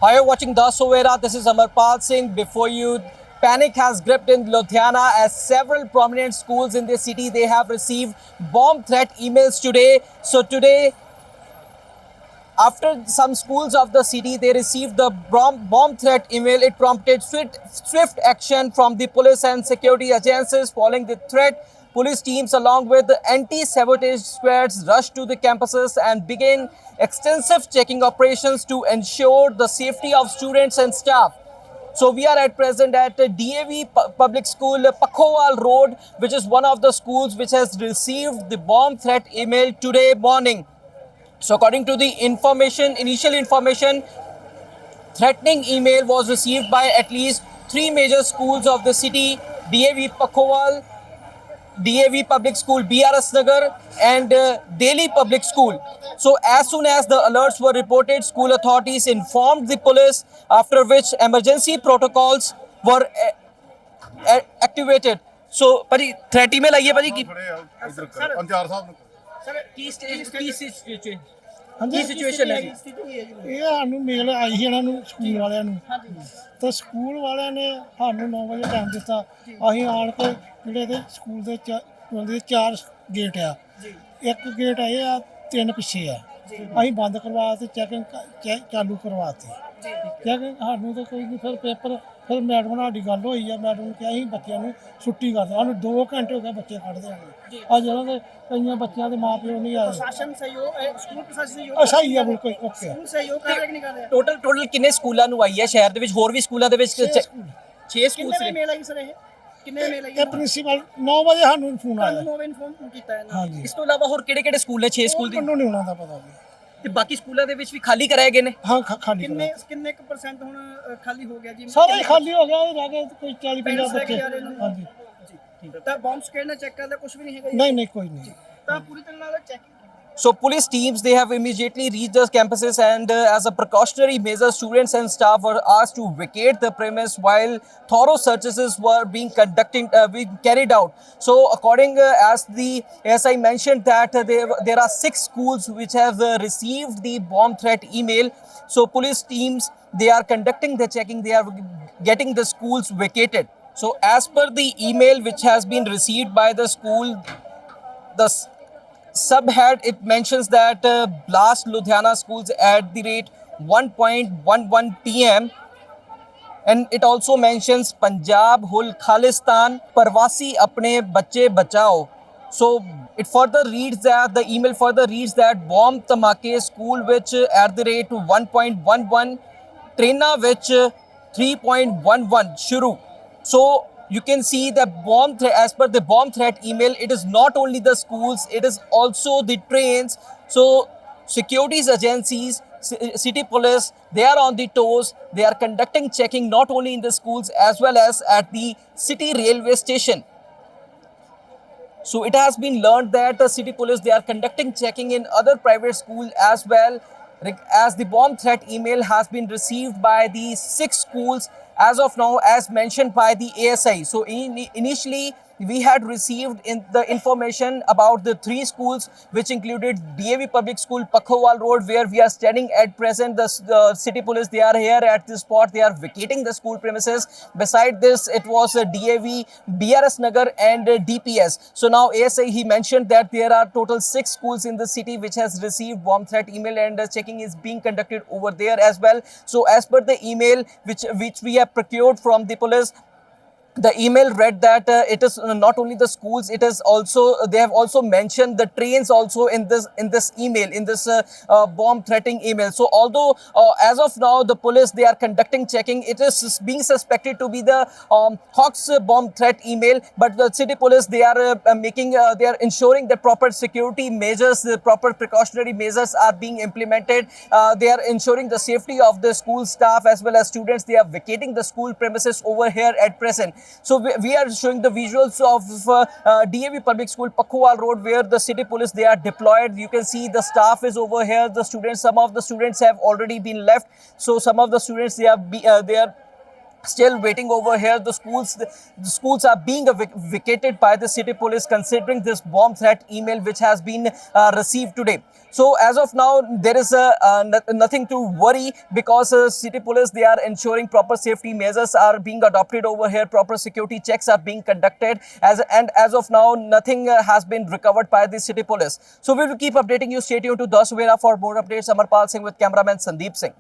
Hi, you're watching The Sovera. This is Amarpal Singh. Before you, panic has gripped in Ludhiana as several prominent schools in the city, they have received bomb threat emails today. So today, after some schools of the city, they received the bomb threat email. It prompted swift action from the police and security agencies. Following the threat, police teams along with the anti-sabotage squads rushed to the campuses and began extensive checking operations to ensure the safety of students and staff. So we are at present at DAV Public School, Pakhowal Road, which is one of the schools which has received the bomb threat email today morning. So according to the initial information, threatening email was received by at least three major schools of the city: DAV Pakhowal, DAV Public School, BRS Nagar, and Delhi Public School. So as soon as the alerts were reported, school authorities informed the police, after which emergency protocols were activated. So, भाजी threat email आई है भाजी की पंचार साहब sir की ਹਾਂਜੀ situation ਹੈ ਇਹ ਸਾਨੂੰ ਮੇਲ ਆਈ ਸੀ ਇਹਨਾਂ ਨੂੰ ਸਕੂਲ ਵਾਲਿਆਂ ਨੂੰ ਤਾਂ ਸਕੂਲ ਵਾਲਿਆਂ ਨੇ ਸਾਨੂੰ 9 ਵਜੇ ਟਾਈਮ ਦਿੱਤਾ। ਅਸੀਂ ਆਣ ਕੇ ਜਿਹੜੇ ਦੇ ਸਕੂਲ ਦੇ ਚਾਰ ਗੇਟ ਆ, ਇੱਕ ਗੇਟ ਆਏ ਆ, ਤਿੰਨ ਪਿੱਛੇ ਆ, ਅਸੀਂ ਬੰਦ ਕਰਵਾ ਤੇ ਚੈਕਿੰਗ ਚਾਲੂ ਕਰਵਾਤੀ। ਚੈਕਿੰਗ ਸਾਨੂੰ ਤਾਂ ਕੋਈ ਨਹੀਂ, ਫਿਰ ਪੇਪਰ ਫਿਰ ਮੈਡਮ ਨਾਲ ਸਾਡੀ ਗੱਲ ਹੋਈ ਆ, ਮੈਡਮ ਨੇ ਕਿਹਾ ਅਸੀਂ ਬੱਚਿਆਂ ਨੂੰ ਛੁੱਟੀ ਕਰ ਦਿਓ। ਸਾਨੂੰ 2 ਘੰਟੇ ਹੋ ਗਏ ਬੱਚੇ ਕੱਢਦੇ ਹਨ। ਅੱਜ ਉਹਨਾਂ ਦੇ ਕਈਆਂ ਬੱਚਿਆਂ ਦੇ ਮਾਂ ਪਿਓ ਨਹੀਂ ਆਏ। ਪ੍ਰਸ਼ਾਸਨ ਸਹਿਯੋਗ ਸਕੂਲ ਪ੍ਰਸ਼ਾਸਨ ਸਹਿਯੋਗ ਅੱਛਾ ਹੀ ਆ, ਬਿਲਕੁਲ ਓਕੇ। ਸਕੂਲ ਸਹਿਯੋਗ ਕਰ ਰਿਹਾ ਕਿ ਨਹੀਂ ਕਰ ਰਿਹਾ? ਟੋਟਲ ਕਿੰਨੇ ਸਕੂਲਾਂ ਨੂੰ ਆਈ ਹੈ ਸ਼ਹਿਰ ਦੇ ਵਿੱਚ? ਹੋਰ ਵੀ ਸਕੂਲਾਂ ਦੇ ਵਿੱਚ 6 ਸਕੂਲ ਕਿੰਨੇ ਸੀ। ਮੇਲ ਆਈ ਸਰ? ਇਹ ਕਿੰਨੇ ਮੇਲ ਆਈ? ਇਹ ਪ੍ਰਿੰਸੀਪਲ 9 ਵਜੇ ਸਾਨੂੰ ਫੋਨ ਆਇਆ। ਤੁਹਾਨੂੰ ਇਨਫੋਰਮ ਕੀਤਾ ਹੈ ਨਾ? ਹਾਂਜੀ, ਇਸ ਤੋਂ ਇਲਾਵਾ ਹੋਰ ਕਿਹੜੇ ਸਕੂਲ ਨੇ? 6 ਸਕੂਲ ਦੀ ਮੈਨੂੰ ਨਹੀਂ ਉਹਨਾਂ ਦਾ ਪਤਾ ਜੀ। ਤੇ ਬਾਕੀ ਸਕੂਲਾਂ ਦੇ ਵਿੱਚ ਵੀ ਖਾਲੀ ਕਰਾਏ ਗਏ ਨੇ? ਹਾਂ ਖਾਲੀ ਕਿੰਨੇ ਕਿੰਨੇ ਕੁ % ਹੁਣ ਖਾਲੀ ਹੋ ਗਿਆ ਜੀ? ਸਾਰਾ ਹੀ ਖਾਲੀ ਹੋ ਗਿਆ। ਰਹਿ ਗਏ ਕੋਈ 40-50 ਬੱਚੇ। ਹਾਂਜੀ, ਤਾਂ ਬੰਬ ਸਕੇਡ ਨਾਲ ਚੈੱਕ ਕਰਦਾ ਕੁਝ ਵੀ ਨਹੀਂ ਹੈਗਾ ਜੀ? ਨਹੀਂ ਕੋਈ ਨਹੀਂ। ਤਾਂ ਪੂਰੀ ਤਰ੍ਹਾਂ ਨਾਲ checking. So police teams, they have immediately reached the campuses and as a precautionary measure, students and staff were asked to vacate the premise while thorough searches were being carried out. So according as I mentioned that there are 6 schools which have received the bomb threat email. So police teams, they are conducting the checking, they are getting the schools vacated. So as per the email which has been received by the school, the subhead, it mentions that blast Ludhiana schools at the rate 1:11 p.m. and it also mentions Punjab Hul Khalistan Parvasi apne bacche bachao. So it further reads that the email further reads that bomb dhamake school which at the rate 1:11 traina which 3:11 shuru. So you can see the as per the bomb threat email, it is not only the schools, it is also the trains. So securities agencies, city police, they are on the toes. They are conducting checking not only in the schools as well as at the city railway station. So it has been learned that the city police, they are conducting checking in other private schools as well, as the bomb threat email has been received by the 6 schools as of now, as mentioned by the ASI. So initially we had received the information about the 3 schools which included DAV Public School, Pakhowal Road, where we are standing at present. The city police, they are here at this spot, they are vacating the school premises. Beside this, it was DAV, BRS Nagar and DPS. So now ASI, he mentioned that there are total 6 schools in the city which has received bomb threat email, and checking is being conducted over there as well. So as per the email which we have procured from the police, the email read that it is not only the schools, it is also, they have also mentioned the trains also in this email, in this bomb threatening email. So although as of now the police, they are conducting checking, it is being suspected to be the Hawks bomb threat email, but the city police, they are they are ensuring that proper security measures, the proper precautionary measures are being implemented. They are ensuring the safety of the school staff as well as students. They are vacating the school premises over here at present. So we are showing the visuals of DAV Public School, Pakhowal Road, where the city police, they are deployed. You can see the staff is over here. The students, some of the students have already been left. So some of the students, they are still waiting over here. The schools are being vacated by the city police, considering this bomb threat email which has been received today. So as of now, there is nothing to worry, because city police, they are ensuring proper safety measures are being adopted over here. Proper security checks are being conducted, as of now nothing has been recovered by the city police. So we will keep updating you. Stay tuned to The Savera for more updates. Amarpal Singh with cameraman Sandeep Singh.